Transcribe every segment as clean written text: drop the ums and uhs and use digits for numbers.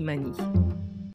Mani.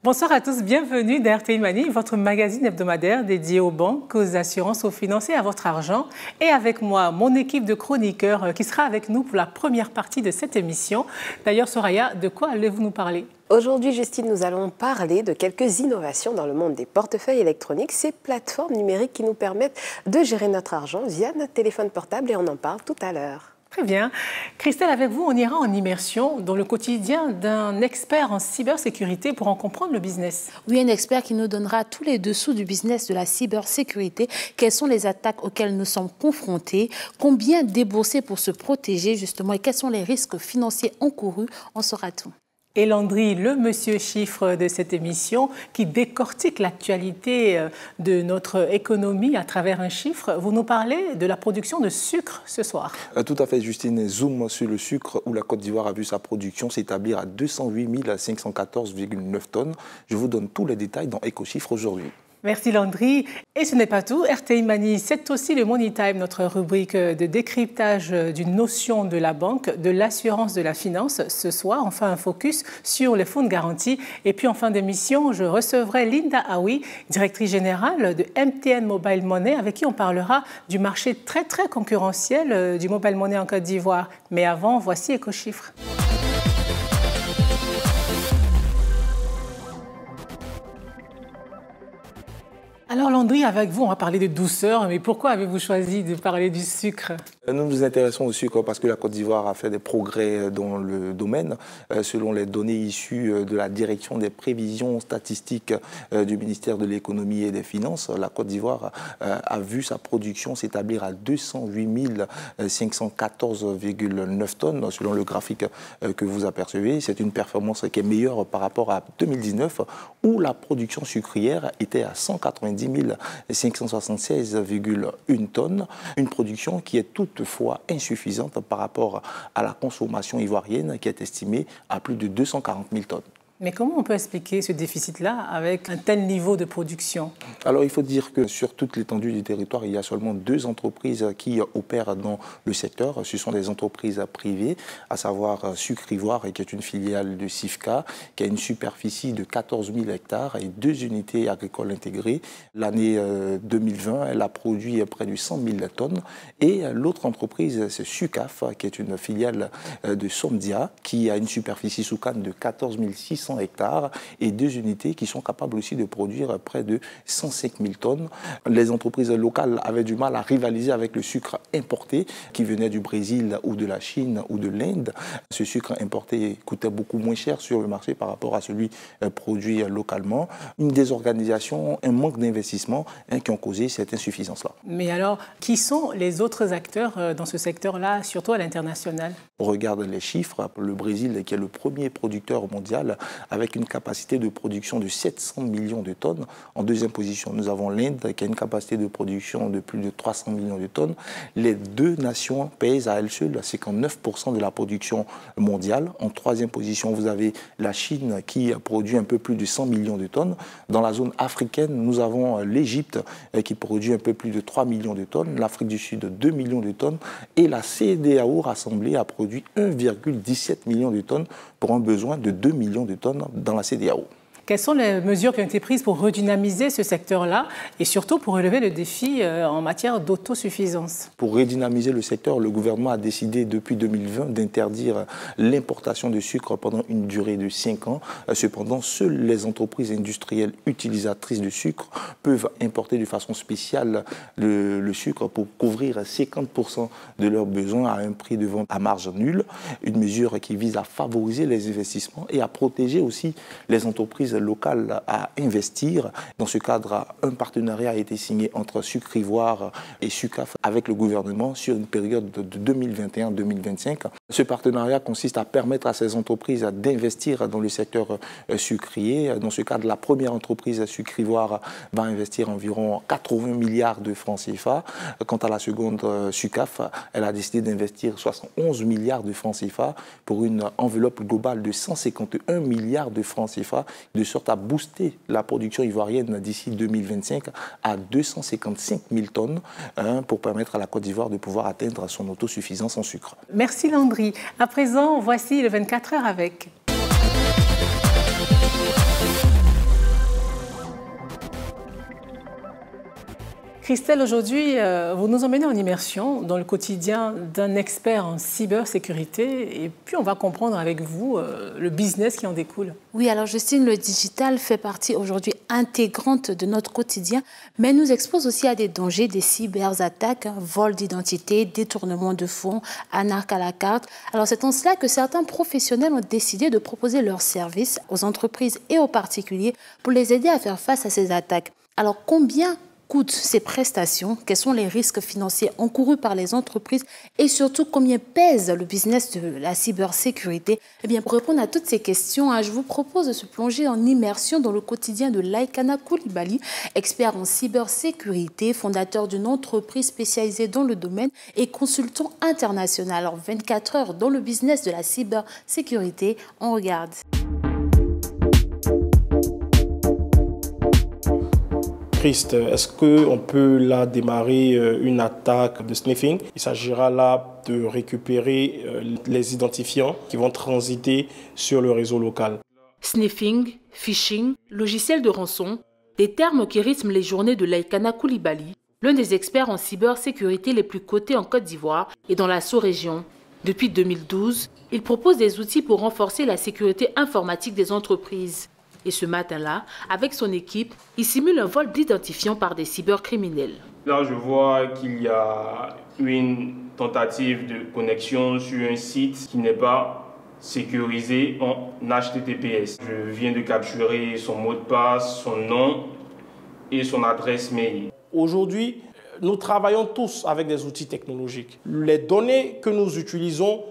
Bonsoir à tous, bienvenue dans RTI Mani, votre magazine hebdomadaire dédié aux banques, aux assurances, aux finances et à votre argent. Et avec moi, mon équipe de chroniqueurs qui sera avec nous pour la première partie de cette émission. D'ailleurs, Soraya, de quoi allez-vous nous parler ? Aujourd'hui, Justine, nous allons parler de quelques innovations dans le monde des portefeuilles électroniques, ces plateformes numériques qui nous permettent de gérer notre argent via notre téléphone portable et on en parle tout à l'heure. Très bien. Christelle, avec vous, on ira en immersion dans le quotidien d'un expert en cybersécurité pour en comprendre le business. Oui, un expert qui nous donnera tous les dessous du business de la cybersécurité. Quelles sont les attaques auxquelles nous sommes confrontés? Combien débourser pour se protéger, justement? Et quels sont les risques financiers encourus? On saura tout. Et Landry, le monsieur chiffre de cette émission, qui décortique l'actualité de notre économie à travers un chiffre. Vous nous parlez de la production de sucre ce soir. Tout à fait, Justine. Zoom sur le sucre, où la Côte d'Ivoire a vu sa production s'établir à 208 514,9 tonnes. Je vous donne tous les détails dans EcoChiffre aujourd'hui. Merci Landry. Et ce n'est pas tout. RTI Mani, c'est aussi le Money Time, notre rubrique de décryptage d'une notion de la banque, de l'assurance, de la finance. Ce soir, on fait un focus sur les fonds de garantie. Et puis en fin d'émission, je recevrai Linda Aoui, directrice générale de MTN Mobile Money, avec qui on parlera du marché très concurrentiel du mobile money en Côte d'Ivoire. Mais avant, voici EcoChiffre. Alors Landry, avec vous, on va parler de douceur, mais pourquoi avez-vous choisi de parler du sucre ? Nous nous intéressons au sucre parce que la Côte d'Ivoire a fait des progrès dans le domaine. Selon les données issues de la direction des prévisions statistiques du ministère de l'économie et des finances, la Côte d'Ivoire a vu sa production s'établir à 208 514,9 tonnes, selon le graphique que vous apercevez. C'est une performance qui est meilleure par rapport à 2019, où la production sucrière était à 190 576,1 tonnes, une production qui est toutefois insuffisante par rapport à la consommation ivoirienne qui est estimée à plus de 240 000 tonnes. Mais comment on peut expliquer ce déficit-là avec un tel niveau de production? Alors, il faut dire que sur toute l'étendue du territoire, il y a seulement 2 entreprises qui opèrent dans le secteur. Ce sont des entreprises privées, à savoir Sucre Ivoire, qui est une filiale de Sifka, qui a une superficie de 14 000 hectares et 2 unités agricoles intégrées. L'année 2020, elle a produit près de 100 000 tonnes. Et l'autre entreprise, c'est Sucaf, qui est une filiale de Somdia, qui a une superficie sous canne de 14 600 hectares et 2 unités qui sont capables aussi de produire près de 105 000 tonnes. Les entreprises locales avaient du mal à rivaliser avec le sucre importé qui venait du Brésil ou de la Chine ou de l'Inde. Ce sucre importé coûtait beaucoup moins cher sur le marché par rapport à celui produit localement. Une désorganisation, un manque d'investissement qui ont causé cette insuffisance-là. Mais alors, qui sont les autres acteurs dans ce secteur-là, surtout à l'international? On regarde les chiffres. Le Brésil, qui est le premier producteur mondial, avec une capacité de production de 700 millions de tonnes. En deuxième position, nous avons l'Inde, qui a une capacité de production de plus de 300 millions de tonnes. Les 2 nations pèsent à elles seules 59% de la production mondiale. En troisième position, vous avez la Chine, qui produit un peu plus de 100 millions de tonnes. Dans la zone africaine, nous avons l'Égypte, qui produit un peu plus de 3 millions de tonnes. L'Afrique du Sud, 2 millions de tonnes. Et la CEDEAO rassemblée a produit 1,17 million de tonnes pour un besoin de 2 millions de tonnes dans la CEDEAO. Quelles sont les mesures qui ont été prises pour redynamiser ce secteur-là et surtout pour relever le défi en matière d'autosuffisance? Pour redynamiser le secteur, le gouvernement a décidé depuis 2020 d'interdire l'importation de sucre pendant une durée de 5 ans. Cependant, seules les entreprises industrielles utilisatrices de sucre peuvent importer de façon spéciale le sucre pour couvrir 50% de leurs besoins à un prix de vente à marge nulle. Une mesure qui vise à favoriser les investissements et à protéger aussi les entreprises locales à investir. Dans ce cadre, un partenariat a été signé entre Sucre Ivoire et Sucaf avec le gouvernement sur une période de 2021-2025. Ce partenariat consiste à permettre à ces entreprises d'investir dans le secteur sucrier. Dans ce cadre, la première entreprise Sucre Ivoire va investir environ 80 milliards de francs CFA. Quant à la seconde, Sucaf, elle a décidé d'investir 71 milliards de francs CFA pour une enveloppe globale de 151 milliards de francs CFA, de sorte à booster la production ivoirienne d'ici 2025 à 255 000 tonnes pour permettre à la Côte d'Ivoire de pouvoir atteindre son autosuffisance en sucre. Merci Landry. À présent, voici le 24 heures avec. Christelle, aujourd'hui, vous nous emmenez en immersion dans le quotidien d'un expert en cybersécurité et puis on va comprendre avec vous le business qui en découle. Oui, alors Justine, le digital fait partie aujourd'hui intégrante de notre quotidien, mais nous expose aussi à des dangers, des cyberattaques, vol d'identité, détournement de fonds, arnaque à la carte. Alors c'est en cela que certains professionnels ont décidé de proposer leurs services aux entreprises et aux particuliers pour les aider à faire face à ces attaques. Alors combien coûtent ces prestations, quels sont les risques financiers encourus par les entreprises et surtout combien pèse le business de la cybersécurité? Eh bien, pour répondre à toutes ces questions, je vous propose de se plonger en immersion dans le quotidien de Laikana Coulibaly, expert en cybersécurité, fondateur d'une entreprise spécialisée dans le domaine et consultant international. Alors, 24 heures dans le business de la cybersécurité, on regarde. Christ, est-ce qu'on peut là démarrer une attaque de sniffing? Il s'agira là de récupérer les identifiants qui vont transiter sur le réseau local. Sniffing, phishing, logiciel de rançon, des termes qui rythment les journées de Laikana Coulibaly, l'un des experts en cybersécurité les plus cotés en Côte d'Ivoire et dans la sous-région. Depuis 2012, il propose des outils pour renforcer la sécurité informatique des entreprises. Et ce matin-là, avec son équipe, il simule un vol d'identifiants par des cybercriminels. Là, je vois qu'il y a une tentative de connexion sur un site qui n'est pas sécurisé en HTTPS. Je viens de capturer son mot de passe, son nom et son adresse mail. Aujourd'hui, nous travaillons tous avec des outils technologiques. Les données que nous utilisons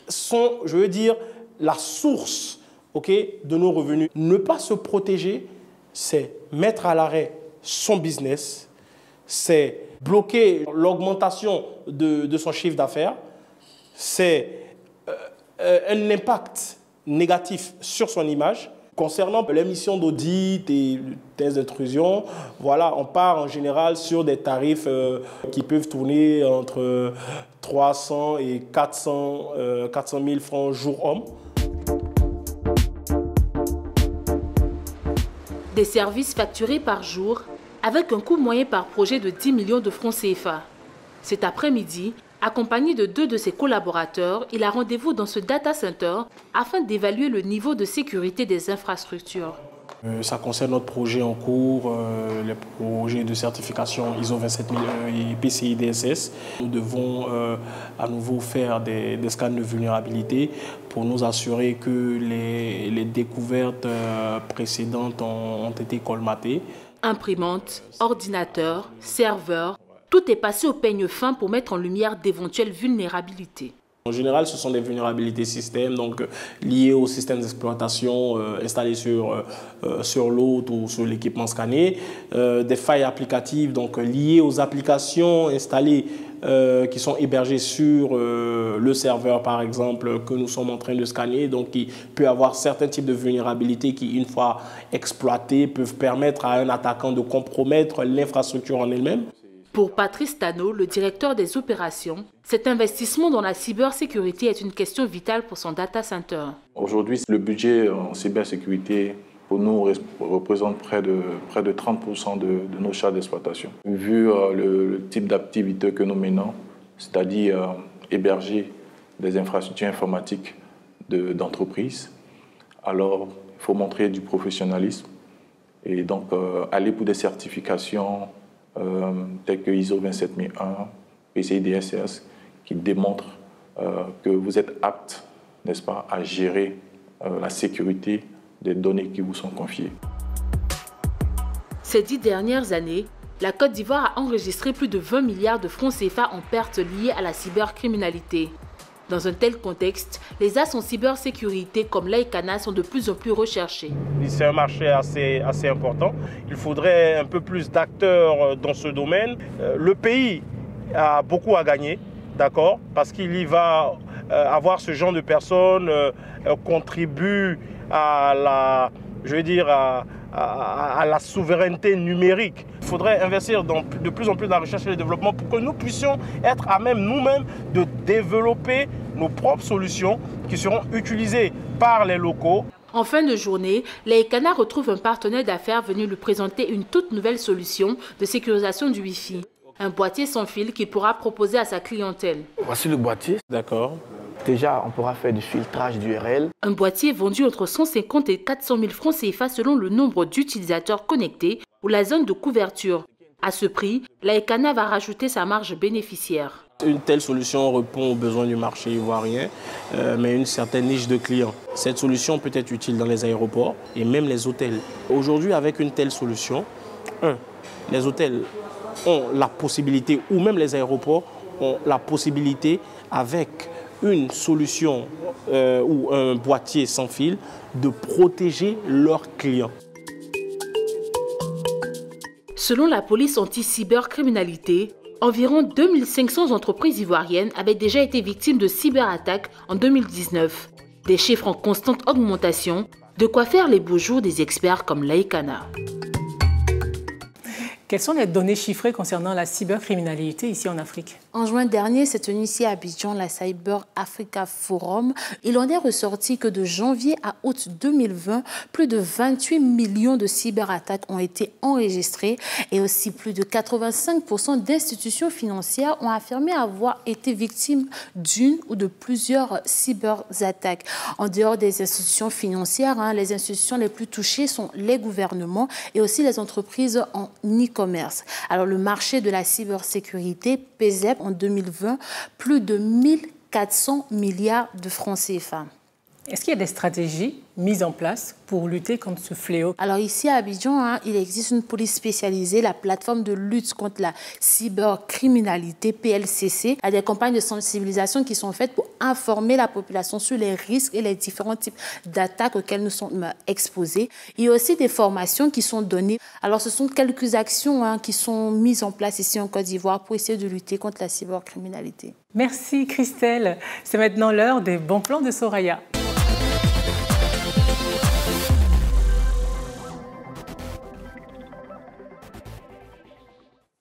sont, je veux dire, la source de nos revenus. Ne pas se protéger, c'est mettre à l'arrêt son business, c'est bloquer l'augmentation de son chiffre d'affaires, c'est un impact négatif sur son image. Concernant les missions d'audit et tests d'intrusion, voilà, on part en général sur des tarifs qui peuvent tourner entre 300 et 400 000 francs jour-homme. Des services facturés par jour avec un coût moyen par projet de 10 millions de francs CFA. Cet après-midi, accompagné de 2 de ses collaborateurs, il a rendez-vous dans ce data center afin d'évaluer le niveau de sécurité des infrastructures. Ça concerne notre projet en cours, les projets de certification ISO 27001 et PCI DSS. Nous devons à nouveau faire des scans de vulnérabilité pour nous assurer que les découvertes précédentes ont été colmatées. Imprimantes, ordinateurs, serveurs, tout est passé au peigne fin pour mettre en lumière d'éventuelles vulnérabilités. En général, ce sont des vulnérabilités système, donc liées aux systèmes d'exploitation installés sur l'hôte ou sur l'équipement scanné, des failles applicatives, donc liées aux applications installées qui sont hébergées sur le serveur, par exemple, que nous sommes en train de scanner. Donc, il peut y avoir certains types de vulnérabilités qui, une fois exploitées, peuvent permettre à un attaquant de compromettre l'infrastructure en elle-même. Pour Patrice Tano, le directeur des opérations, cet investissement dans la cybersécurité est une question vitale pour son data center. Aujourd'hui, le budget en cybersécurité, pour nous, représente près de 30% de nos charges d'exploitation. Vu le type d'activité que nous menons, c'est-à-dire héberger des infrastructures informatiques d'entreprises, alors il faut montrer du professionnalisme et donc aller pour des certifications tels que ISO 27001, PCI DSS, qui démontrent que vous êtes apte, n'est-ce pas, à gérer la sécurité des données qui vous sont confiées. Ces 10 dernières années, la Côte d'Ivoire a enregistré plus de 20 milliards de francs CFA en pertes liées à la cybercriminalité. Dans un tel contexte, les as en cybersécurité comme Laikana sont de plus en plus recherchés. C'est un marché assez important. Il faudrait un peu plus d'acteurs dans ce domaine. Le pays a beaucoup à gagner, d'accord, parce qu'il y va avoir ce genre de personnes contribue à la, je veux dire, à la souveraineté numérique. Il faudrait investir de plus en plus dans la recherche et le développement pour que nous puissions être à même nous-mêmes de développer nos propres solutions qui seront utilisées par les locaux. En fin de journée, Laïkana retrouve un partenaire d'affaires venu lui présenter une toute nouvelle solution de sécurisation du Wi-Fi. Un boîtier sans fil qu'il pourra proposer à sa clientèle. Voici le boîtier. D'accord. Déjà, on pourra faire du filtrage d'URL. Un boîtier vendu entre 150 et 400 000 francs CFA selon le nombre d'utilisateurs connectés ou la zone de couverture. À ce prix, Laïkana va rajouter sa marge bénéficiaire. Une telle solution répond aux besoins du marché ivoirien, mais une certaine niche de clients. Cette solution peut être utile dans les aéroports et même les hôtels. Aujourd'hui, avec une telle solution, les hôtels ont la possibilité, ou même les aéroports ont la possibilité, avec une solution ou un boîtier sans fil, de protéger leurs clients. Selon la police anti-cybercriminalité, environ 2500 entreprises ivoiriennes avaient déjà été victimes de cyberattaques en 2019. Des chiffres en constante augmentation, de quoi faire les beaux jours des experts comme Laïkana. Quelles sont les données chiffrées concernant la cybercriminalité ici en Afrique? En juin dernier, s'est tenu ici à Abidjan la Cyber Africa Forum. Il en est ressorti que de janvier à août 2020, plus de 28 millions de cyberattaques ont été enregistrées et aussi plus de 85% d'institutions financières ont affirmé avoir été victimes d'une ou de plusieurs cyberattaques. En dehors des institutions financières, les institutions les plus touchées sont les gouvernements et aussi les entreprises en e-commerce. Alors le marché de la cybersécurité pesait en 2020 plus de 1400 milliards de francs CFA. Est-ce qu'il y a des stratégies mises en place pour lutter contre ce fléau? Alors ici à Abidjan, il existe une police spécialisée, la plateforme de lutte contre la cybercriminalité, PLCC, a des campagnes de sensibilisation qui sont faites pour informer la population sur les risques et les différents types d'attaques auxquelles nous sommes exposés. Il y a aussi des formations qui sont données. Alors ce sont quelques actions qui sont mises en place ici en Côte d'Ivoire pour essayer de lutter contre la cybercriminalité. Merci Christelle. C'est maintenant l'heure des bons plans de Soraya.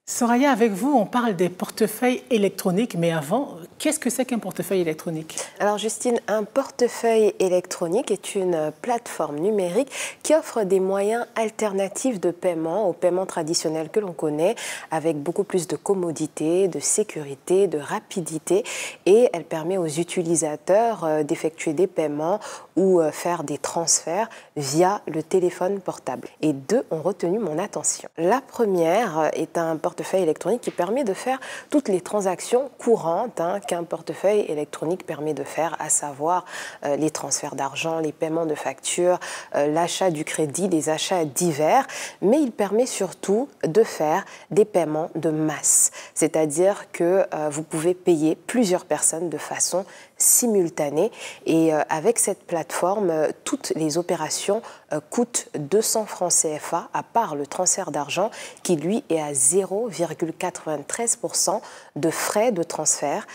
Soraya, avec vous, on parle des portefeuilles électroniques, mais avant, qu'est-ce que c'est qu'un portefeuille électronique? Alors Justine, un portefeuille électronique est une plateforme numérique qui offre des moyens alternatifs de paiement au paiement traditionnel que l'on connaît, avec beaucoup plus de commodité, de sécurité, de rapidité, et elle permet aux utilisateurs d'effectuer des paiements ou faire des transferts via le téléphone portable. Et deux ont retenu mon attention. La première est un portefeuille électronique qui permet de faire toutes les transactions courantes qu'un portefeuille électronique permet de faire, à savoir les transferts d'argent, les paiements de factures, l'achat du crédit, les achats divers, mais il permet surtout de faire des paiements de masse, c'est-à-dire que vous pouvez payer plusieurs personnes de façon simultanée, et avec cette plateforme, toutes les opérations coûtent 200 francs CFA, à part le transfert d'argent qui lui est à 0,93% de frais de transfert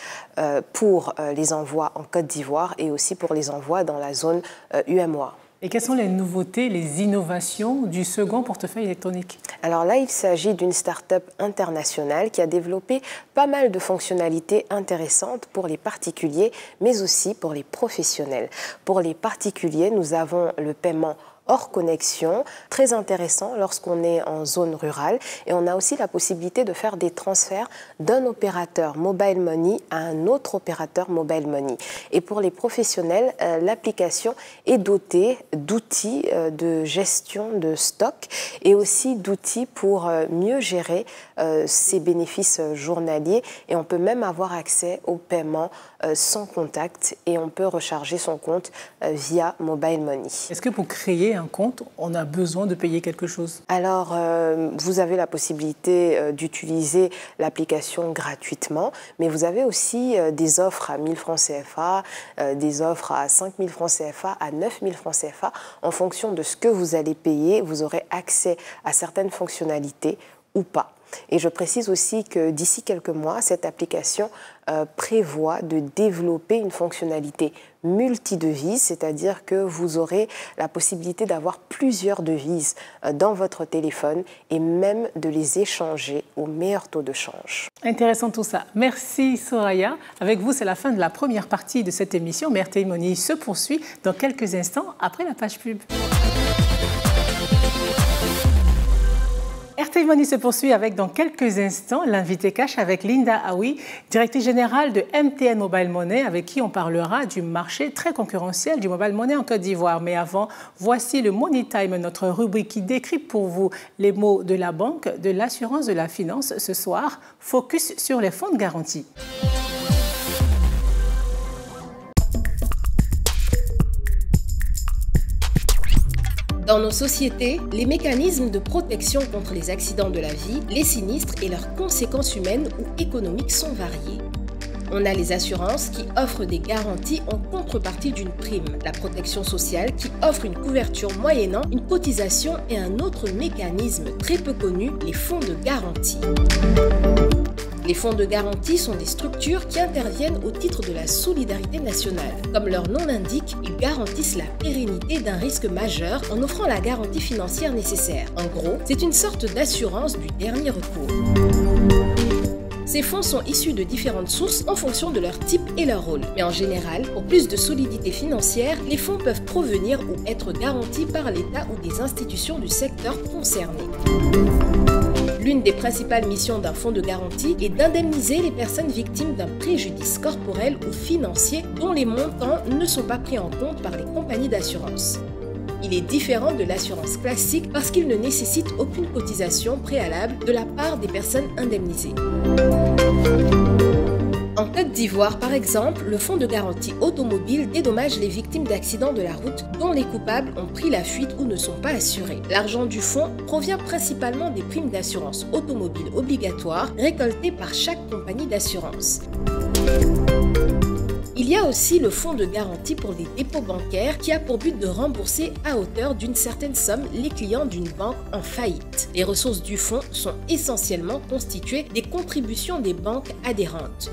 pour les envois en Côte d'Ivoire et aussi pour les envois dans la zone UEMOA. Et quelles sont les nouveautés, les innovations du second portefeuille électronique? Alors là, il s'agit d'une start-up internationale qui a développé pas mal de fonctionnalités intéressantes pour les particuliers, mais aussi pour les professionnels. Pour les particuliers, nous avons le paiement hors connexion, très intéressant lorsqu'on est en zone rurale, et on a aussi la possibilité de faire des transferts d'un opérateur mobile money à un autre opérateur mobile money. Et pour les professionnels, l'application est dotée d'outils de gestion de stock et aussi d'outils pour mieux gérer ses bénéfices journaliers, et on peut même avoir accès au paiement sans contact, et on peut recharger son compte via mobile money. Est-ce que pour créer un compte, on a besoin de payer quelque chose? Alors, vous avez la possibilité d'utiliser l'application gratuitement, mais vous avez aussi des offres à 1 000 francs CFA, des offres à 5 000 francs CFA, à 9 000 francs CFA. En fonction de ce que vous allez payer, vous aurez accès à certaines fonctionnalités ou pas. Et je précise aussi que d'ici quelques mois, cette application prévoit de développer une fonctionnalité multi-devises, c'est-à-dire que vous aurez la possibilité d'avoir plusieurs devises dans votre téléphone et même de les échanger au meilleur taux de change. Intéressant tout ça. Merci Soraya. Avec vous, c'est la fin de la première partie de cette émission. Mais RTI Money se poursuit dans quelques instants après la page pub. RTI Money se poursuit avec, dans quelques instants, l'invité cash avec Linda Aoui, directrice générale de MTN Mobile Money, avec qui on parlera du marché très concurrentiel du mobile money en Côte d'Ivoire. Mais avant, voici le Money Time, notre rubrique qui décrypte pour vous les mots de la banque, de l'assurance, de la finance. Ce soir, focus sur les fonds de garantie. Dans nos sociétés, les mécanismes de protection contre les accidents de la vie, les sinistres et leurs conséquences humaines ou économiques sont variés. On a les assurances qui offrent des garanties en contrepartie d'une prime, la protection sociale qui offre une couverture moyennant une cotisation et un autre mécanisme très peu connu, les fonds de garantie. Les fonds de garantie sont des structures qui interviennent au titre de la solidarité nationale. Comme leur nom l'indique, ils garantissent la pérennité d'un risque majeur en offrant la garantie financière nécessaire. En gros, c'est une sorte d'assurance du dernier recours. Ces fonds sont issus de différentes sources en fonction de leur type et leur rôle. Mais en général, pour plus de solidité financière, les fonds peuvent provenir ou être garantis par l'État ou des institutions du secteur concerné. L'une des principales missions d'un fonds de garantie est d'indemniser les personnes victimes d'un préjudice corporel ou financier dont les montants ne sont pas pris en compte par les compagnies d'assurance. Il est différent de l'assurance classique parce qu'il ne nécessite aucune cotisation préalable de la part des personnes indemnisées. En Côte d'Ivoire, par exemple, le fonds de garantie automobile dédommage les victimes d'accidents de la route dont les coupables ont pris la fuite ou ne sont pas assurés. L'argent du fonds provient principalement des primes d'assurance automobile obligatoires récoltées par chaque compagnie d'assurance. Il y a aussi le fonds de garantie pour les dépôts bancaires qui a pour but de rembourser à hauteur d'une certaine somme les clients d'une banque en faillite. Les ressources du fonds sont essentiellement constituées des contributions des banques adhérentes.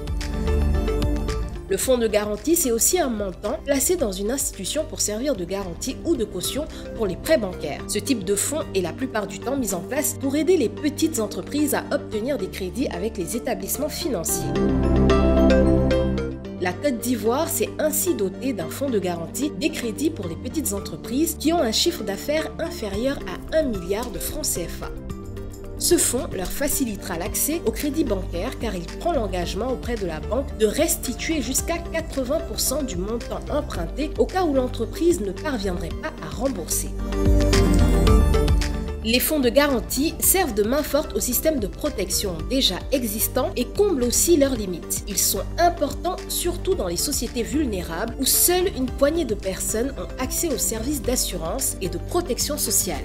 Le fonds de garantie, c'est aussi un montant placé dans une institution pour servir de garantie ou de caution pour les prêts bancaires. Ce type de fonds est la plupart du temps mis en place pour aider les petites entreprises à obtenir des crédits avec les établissements financiers. La Côte d'Ivoire s'est ainsi dotée d'un fonds de garantie des crédits pour les petites entreprises qui ont un chiffre d'affaires inférieur à 1 milliard de francs CFA. Ce fonds leur facilitera l'accès au crédit bancaire car il prend l'engagement auprès de la banque de restituer jusqu'à 80% du montant emprunté au cas où l'entreprise ne parviendrait pas à rembourser. Les fonds de garantie servent de main forte au système de protection déjà existant et comblent aussi leurs limites. Ils sont importants surtout dans les sociétés vulnérables où seule une poignée de personnes ont accès aux services d'assurance et de protection sociale.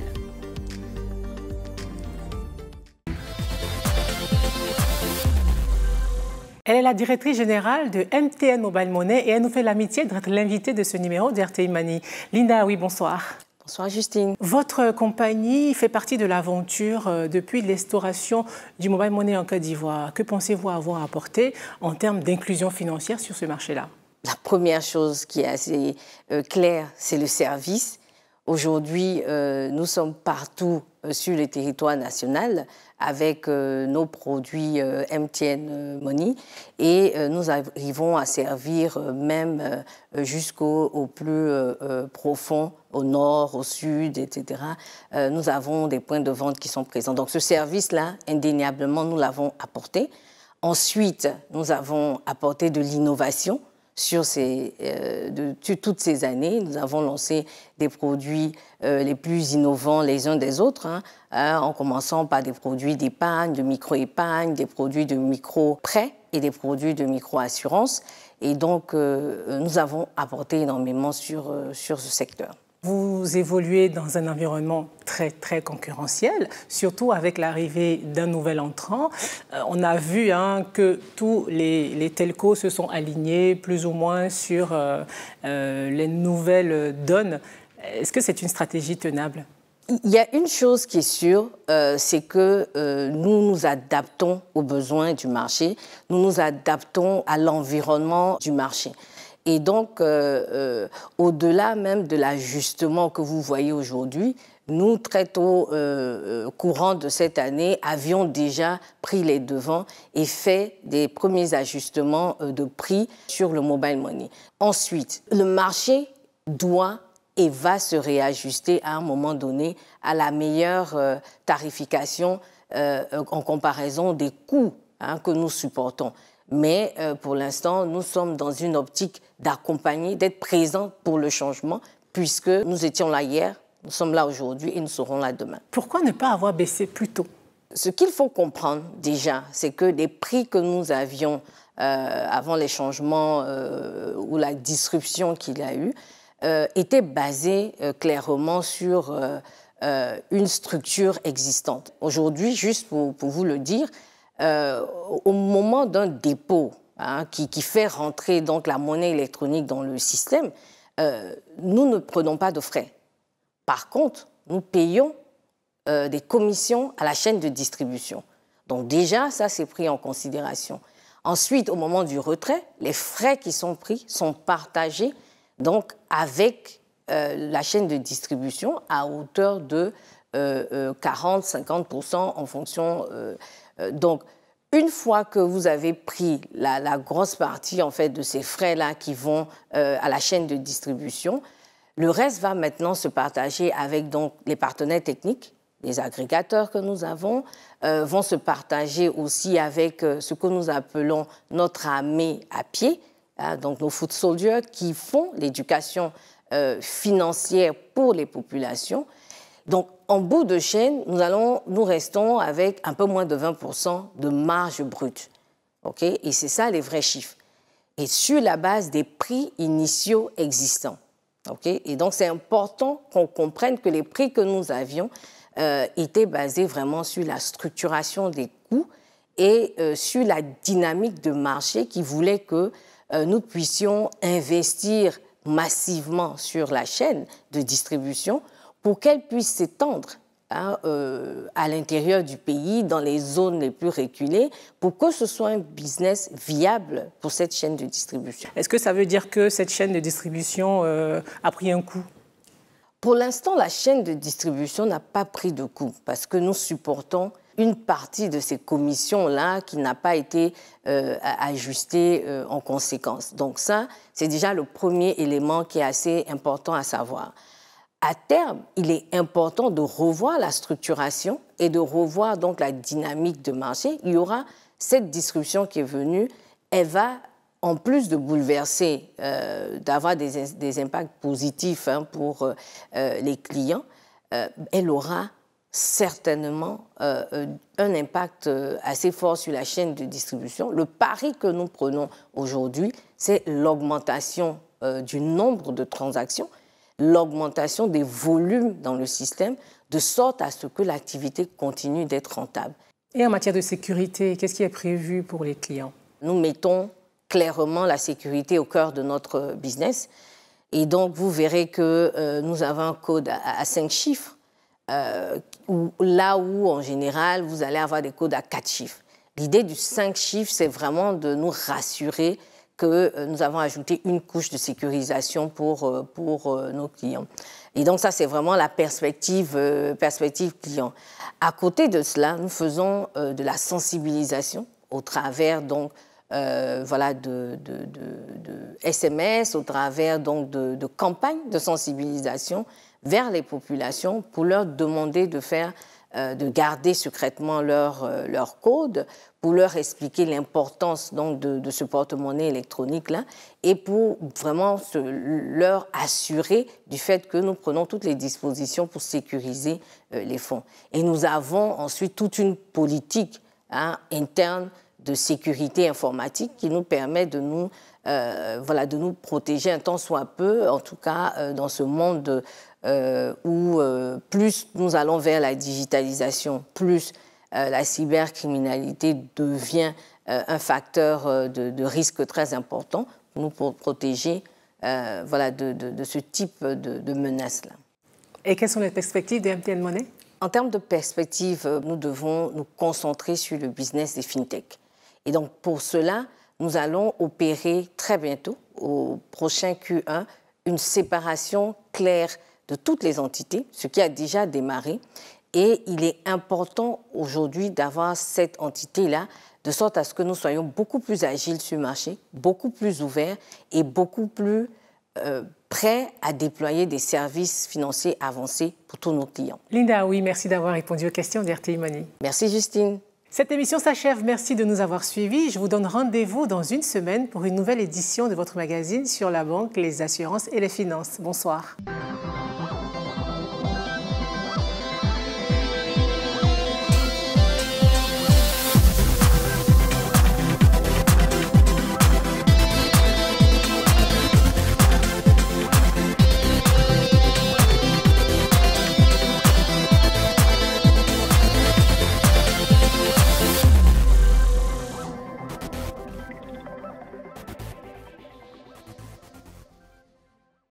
Elle est la directrice générale de MTN Mobile Money et elle nous fait l'amitié d'être l'invitée de ce numéro d'RTI Money. Linda, oui, bonsoir. Bonsoir Justine. Votre compagnie fait partie de l'aventure depuis l'instauration du mobile money en Côte d'Ivoire. Que pensez-vous avoir apporté en termes d'inclusion financière sur ce marché-là? La première chose qui est assez claire, c'est le service. Aujourd'hui, nous sommes partout sur le territoire national avec nos produits MTN Money et nous arrivons à servir même jusqu'au plus profond, au nord, au sud, etc. Nous avons des points de vente qui sont présents. Donc ce service-là, indéniablement, nous l'avons apporté. Ensuite, nous avons apporté de l'innovation. Sur toutes ces années, nous avons lancé des produits les plus innovants les uns des autres, en commençant par des produits d'épargne, de micro-épargne, des produits de micro-prêt et des produits de micro-assurance. Et donc, nous avons apporté énormément sur ce secteur. Vous évoluez dans un environnement très, très concurrentiel, surtout avec l'arrivée d'un nouvel entrant. On a vu que tous les telcos se sont alignés plus ou moins sur les nouvelles donnes. Est-ce que c'est une stratégie tenable? Il y a une chose qui est sûre, c'est que nous nous adaptons aux besoins du marché, nous nous adaptons à l'environnement du marché. Et donc, au-delà même de l'ajustement que vous voyez aujourd'hui, nous, très tôt, courant de cette année, avions déjà pris les devants et fait des premiers ajustements de prix sur le mobile money. Ensuite, le marché doit et va se réajuster à un moment donné à la meilleure tarification en comparaison des coûts que nous supportons. Mais pour l'instant, nous sommes dans une optique d'accompagner, d'être présents pour le changement, puisque nous étions là hier, nous sommes là aujourd'hui et nous serons là demain. Pourquoi ne pas avoir baissé plus tôt? Ce qu'il faut comprendre déjà, c'est que les prix que nous avions avant les changements ou la disruption qu'il y a eu étaient basés clairement sur une structure existante. Aujourd'hui, juste pour vous le dire, au moment d'un dépôt qui fait rentrer donc la monnaie électronique dans le système, nous ne prenons pas de frais. Par contre, nous payons des commissions à la chaîne de distribution. Donc déjà, ça, c'est pris en considération. Ensuite, au moment du retrait, les frais qui sont pris sont partagés donc, avec la chaîne de distribution à hauteur de 40-50% en fonction... donc, une fois que vous avez pris la grosse partie en fait, de ces frais-là qui vont à la chaîne de distribution, le reste va maintenant se partager avec donc, les partenaires techniques, les agrégateurs que nous avons, vont se partager aussi avec ce que nous appelons notre armée à pied, donc nos foot soldiers qui font l'éducation financière pour les populations. Donc, en bout de chaîne, nous restons avec un peu moins de 20% de marge brute. Okay? Et c'est ça les vrais chiffres. Et sur la base des prix initiaux existants. Okay? Et donc, c'est important qu'on comprenne que les prix que nous avions étaient basés vraiment sur la structuration des coûts et sur la dynamique de marché qui voulait que nous puissions investir massivement sur la chaîne de distribution pour qu'elle puisse s'étendre à l'intérieur du pays, dans les zones les plus reculées, pour que ce soit un business viable pour cette chaîne de distribution. Est-ce que ça veut dire que cette chaîne de distribution a pris un coup? Pour l'instant, la chaîne de distribution n'a pas pris de coup parce que nous supportons une partie de ces commissions-là qui n'a pas été ajustée en conséquence. Donc ça, c'est déjà le premier élément qui est assez important à savoir. À terme, il est important de revoir la structuration et de revoir donc la dynamique de marché. Il y aura cette disruption qui est venue, elle va, en plus de bouleverser, d'avoir des impacts positifs pour les clients, elle aura certainement un impact assez fort sur la chaîne de distribution. Le pari que nous prenons aujourd'hui, c'est l'augmentation du nombre de transactions, l'augmentation des volumes dans le système, de sorte à ce que l'activité continue d'être rentable. Et en matière de sécurité, qu'est-ce qui est prévu pour les clients? Nous mettons clairement la sécurité au cœur de notre business. Et donc, vous verrez que nous avons un code à 5 chiffres, là où, en général, vous allez avoir des codes à 4 chiffres. L'idée du 5 chiffres, c'est vraiment de nous rassurer que nous avons ajouté une couche de sécurisation pour nos clients. Et donc, ça, c'est vraiment la perspective client. À côté de cela, nous faisons de la sensibilisation au travers donc, de SMS, au travers donc, de campagnes de sensibilisation vers les populations pour leur demander de garder secrètement leur code, pour leur expliquer l'importance donc de ce porte-monnaie électronique-là et pour vraiment leur assurer du fait que nous prenons toutes les dispositions pour sécuriser les fonds. Et nous avons ensuite toute une politique interne de sécurité informatique qui nous permet de nous protéger un tant soit peu, en tout cas dans ce monde où plus nous allons vers la digitalisation, plus la cybercriminalité devient un facteur de risque très important pour nous protéger de ce type de menaces-là. Et quelles sont les perspectives de MTN Money? En termes de perspectives, nous devons nous concentrer sur le business des fintech. Et donc, pour cela, nous allons opérer très bientôt, au prochain Q1, une séparation claire de toutes les entités, ce qui a déjà démarré. Et il est important aujourd'hui d'avoir cette entité-là, de sorte à ce que nous soyons beaucoup plus agiles sur le marché, beaucoup plus ouverts et beaucoup plus prêts à déployer des services financiers avancés pour tous nos clients. Linda, oui, merci d'avoir répondu aux questions d'RTI Money. Merci Justine. Cette émission s'achève. Merci de nous avoir suivis. Je vous donne rendez-vous dans une semaine pour une nouvelle édition de votre magazine sur la banque, les assurances et les finances. Bonsoir.